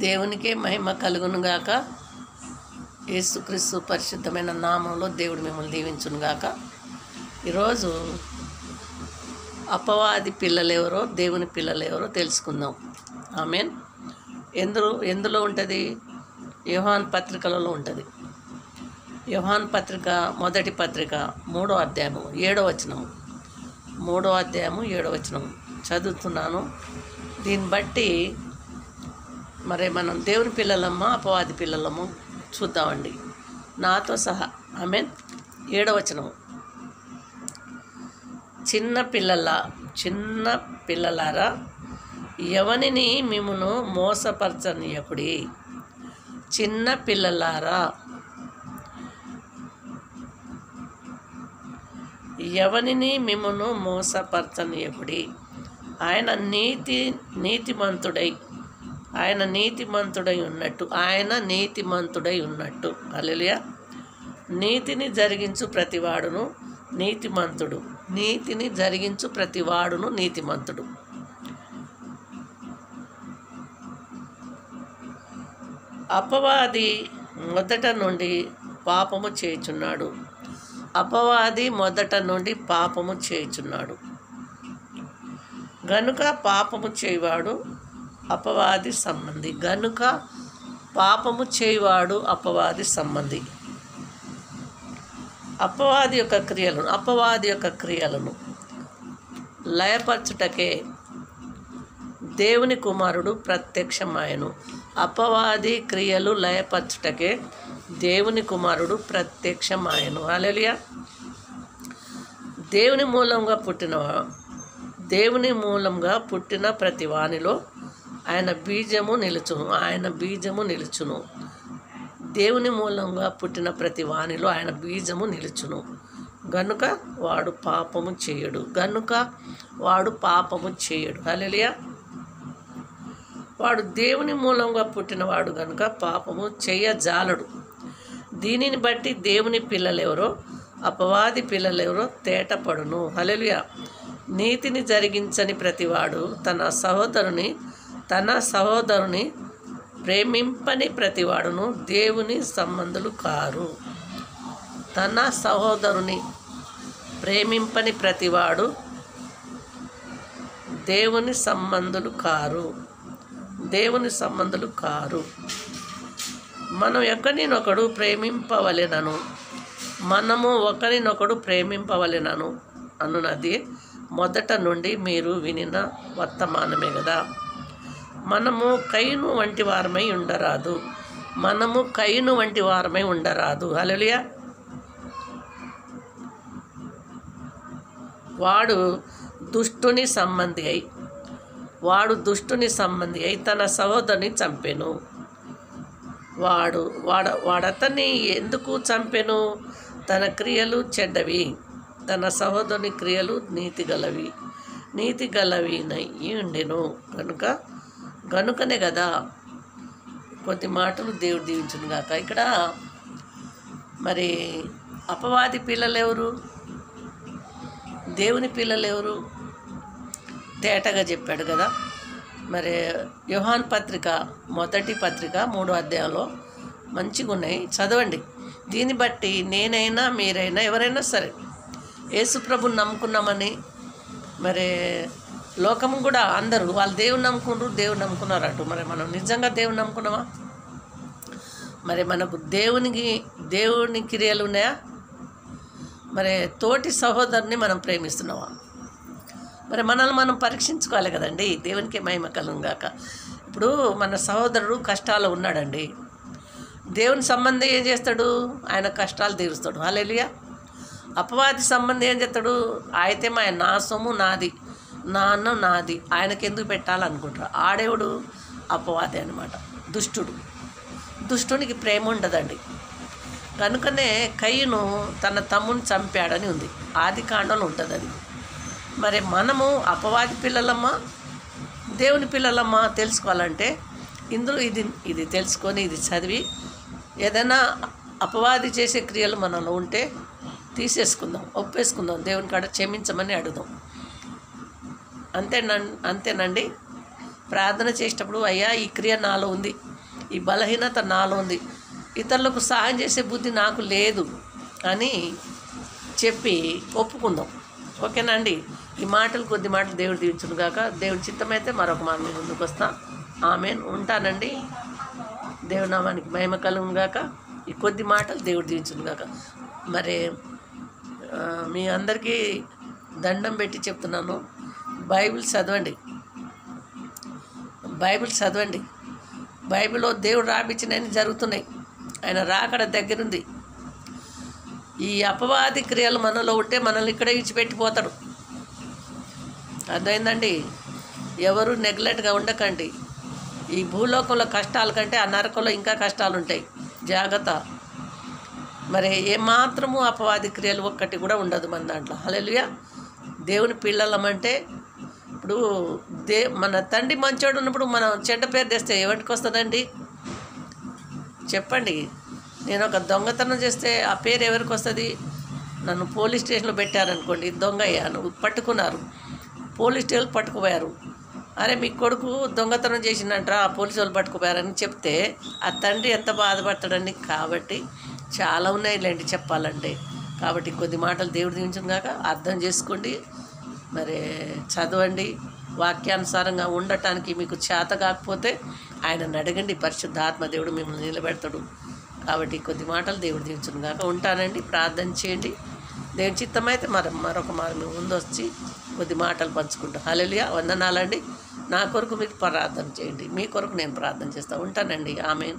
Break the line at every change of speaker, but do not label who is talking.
దేవునికే మహిమ కలుగునుగాక. యేసుక్రీస్తు పరిశుద్ధమైన నామంలో దేవుడు మిమ్మల్ని దీవించునుగాక. ఈరోజు అపవాది పిల్లలెవరో దేవుని పిల్లలెవరో తెలుసుకుందాం. ఆమేన్. ఎందులో ఉంటుంది? యోహాను పత్రికలలో ఉంటుంది. యోహాను పత్రిక మొదటి పత్రిక 3వ అధ్యాయము 7వ వచనము. 3వ అధ్యాయము 7వ వచనము చదువుతున్నాను. దీన్ని బట్టి మరి మనం దేవుని పిల్లలమ్మా అపవాది పిల్లలము చూద్దామండి నాతో సహా. ఆమేన్. 7వ వచనం. చిన్న పిల్లలారా ఎవనిని మిమ్మును మోసపరచనీయకుడి. చిన్న పిల్లలారా ఎవనిని మిమ్మును మోసపరచనీయకుడి. ఆయన నీతిమంతుడై ఉన్నట్టు హల్లెలూయా. నీతిని జరిగించు ప్రతివాడును నీతిమంతుడు. అపవాది మొదట నుండి పాపము చేయుచున్నాడు. గనుక పాపము చేయువాడు అపవాది సంబంధి. అపవాది యొక్క క్రియలను లయపరచుటకే దేవుని కుమారుడు ప్రత్యక్షమాయెను. అపవాది క్రియలు లయపరచుటకే దేవుని కుమారుడు ప్రత్యక్షమాయెను. హల్లెలూయా. దేవుని మూలంగా పుట్టిన ప్రతి వానిలో ఆయన బీజము నిలుచును. దేవుని మూలంగా పుట్టిన ప్రతి వానిలో ఆయన బీజము నిలుచును. గనుక వాడు పాపము చేయడు. హల్లెలూయా. వాడు దేవుని మూలంగా పుట్టినవాడు గనుక పాపము చేయజాలడు. దీనిని బట్టి దేవుని పిల్లలెవరో అపవాది పిల్లలెవరో తేటపడును. హల్లెలూయా. నీతిని జరిగించని ప్రతివాడు తన సహోదరుని ప్రేమింపని ప్రతివాడును దేవుని సంబంధులు కారు. తన సహోదరుని ప్రేమింపని ప్రతివాడు దేవుని సంబంధులు కారు. మనం ఒకరినొకడు ప్రేమింపవలెనను అన్నది మొదట నుండి మీరు వినిన వర్తమానమే కదా. మనము కయీను వంటి వారమై ఉండరాదు. హల్లెలూయా. వాడు దుష్టుని సంబంధి అయి తన సహోదరుని చంపెను. వాడతన్ని ఎందుకు చంపెను? తన క్రియలు చెడ్డవి, తన సహోదరుని క్రియలు నీతిగలవినై ఉండెను. గనుకనే కదా. కొద్ది మాటలు దేవుడు దీవించును గాక. ఇక్కడ మరి అపవాది పిల్లలెవరు, దేవుని పిల్లలెవరు తేటగా చెప్పాడు కదా. మరి యోహాను పత్రిక మొదటి పత్రిక 3వ అధ్యాయంలో మంచిగా ఉన్నాయి, చదవండి. దీన్ని బట్టి నేనైనా మీరైనా ఎవరైనా సరే యేసు ప్రభుని నమ్ముకున్నామని మరి లోకము కూడా అందరూ వాళ్ళు దేవుని నమ్ముకున్నారట. మరి మనం నిజంగా దేవుని నమ్ముకున్నామా? మరి మనకు దేవుని క్రియలు ఉన్నాయా? మరి తోటి సహోదరుని మనం ప్రేమిస్తున్నామా? మరి మనల్ని మనం పరీక్షించుకోవాలి కదండి. దేవునికి మహిమ కలుగుగాక. ఇప్పుడు మన సహోదరుడు కష్టాలు ఉన్నాడండి. దేవుని సంబంధం ఏం చేస్తాడు? ఆయన కష్టాలు తీరుస్తాడు. హల్లెలూయా. అపవాది సంబంధం ఏం చేస్తాడు? అయితే నా సొమ్ము నాది, నా అన్నం నాది, ఆయనకెందుకు పెట్టాలనుకుంటారు. ఆడేవుడు అపవాది అనమాట, దుష్టునికి ప్రేమ ఉండదండి. కనుకనే కయీను తన తమ్ముని చంపాడని ఉంది, ఆదికాండంలో ఉంటుంది అది. మరి మనము అపవాది పిల్లలమ్మా దేవుని పిల్లలమ్మా తెలుసుకోవాలంటే ఇందులో ఇది తెలుసుకొని ఇది చదివి ఏదైనా అపవాది చేసే క్రియలు మనలో ఉంటే తీసేసుకుందాం, ఒప్పేసుకుందాం, దేవుని కాడ క్షమించమని అడుగుదాం. అంతేనండి. ప్రార్థన చేసేటప్పుడు అయ్యా ఈ క్రియ నాలో ఉంది, ఈ బలహీనత నాలో ఉంది, ఇతరులకు సహాయం చేసే బుద్ధి నాకు లేదు అని చెప్పి ఒప్పుకుందాం. ఓకేనా అండి? ఈ మాటలు కొద్ది మాటలు దేవుడు దీవించును గాక. దేవుడి చిత్తమైతే మరొక మాట మీ ముందుకు వస్తా. ఆమేన్. ఉంటానండి. దేవుడి నామానికి మహిమ కలుగును గాక. ఈ కొద్ది మాటలు దేవుడు దీవించును గాక. మరి మీ అందరికీ దండం పెట్టి చెప్తున్నాను, బైబిల్ చదవండి, బైబిల్ చదవండి. బైబిల్లో దేవుడు రాపించినవి జరుగుతున్నాయి. ఆయన రాకడ దగ్గరుంది. ఈ అపవాది క్రియలు మనలో ఉంటే మనల్ని ఇక్కడే ఇచ్చిపెట్టిపోతాడు. అర్థమైందండి? ఎవరు నెగ్లెక్ట్గా ఉండకండి. ఈ భూలోకంలో కష్టాల కంటే ఆ నరకంలో ఇంకా కష్టాలు ఉంటాయి. జాగ్రత్త. మరి ఏమాత్రము అపవాది క్రియలు ఒక్కటి కూడా ఉండదు మన దాంట్లో. హల్లెలూయా. దేవుని పిల్లలమంటే ఇప్పుడు మన తండ్రి మంచోడు ఉన్నప్పుడు మనం చెడ్డ పేరు తెస్తే ఎవరికి వస్తుందండి? చెప్పండి. నేను ఒక దొంగతనం చేస్తే ఆ పేరు ఎవరికి వస్తుంది? నన్ను పోలీస్ స్టేషన్లో పెట్టారనుకోండి, దొంగ అయ్యాను, పట్టుకున్నారు, పోలీస్ స్టేషన్ పట్టుకుపోయారు. అరే మీ కొడుకు దొంగతనం చేసిందంటారా, ఆ పోలీసు వాళ్ళు పట్టుకుపోయారని చెప్తే ఆ తండ్రి ఎంత బాధపడతాడండి. కాబట్టి చాలా ఉన్నాయిలేండి చెప్పాలంటే. కాబట్టి కొద్ది మాటలు దేవుడు దీవించును గాక. అర్థం చేసుకోండి, మరి చదవండి. వాక్యానుసారంగా ఉండటానికి మీకు చేత కాకపోతే ఆయనను అడగండి. పరిశుద్ధాత్మ దేవుడు మిమ్మల్ని నిలబెడతాడు. కాబట్టి కొద్ది మాటలు దేవుడు దీవించును గాక. ఉంటానండి. ప్రార్థన చేయండి. దేవుని చిత్తమైతే మరొక మేము ముందు వచ్చి కొద్ది మాటలు పంచుకుంటాం. హల్లెలూయా. వందనాలండి. నా కొరకు మీరు ప్రార్థన చేయండి, మీ కొరకు నేను ప్రార్థన చేస్తాను. ఉంటానండి. ఆమేన్.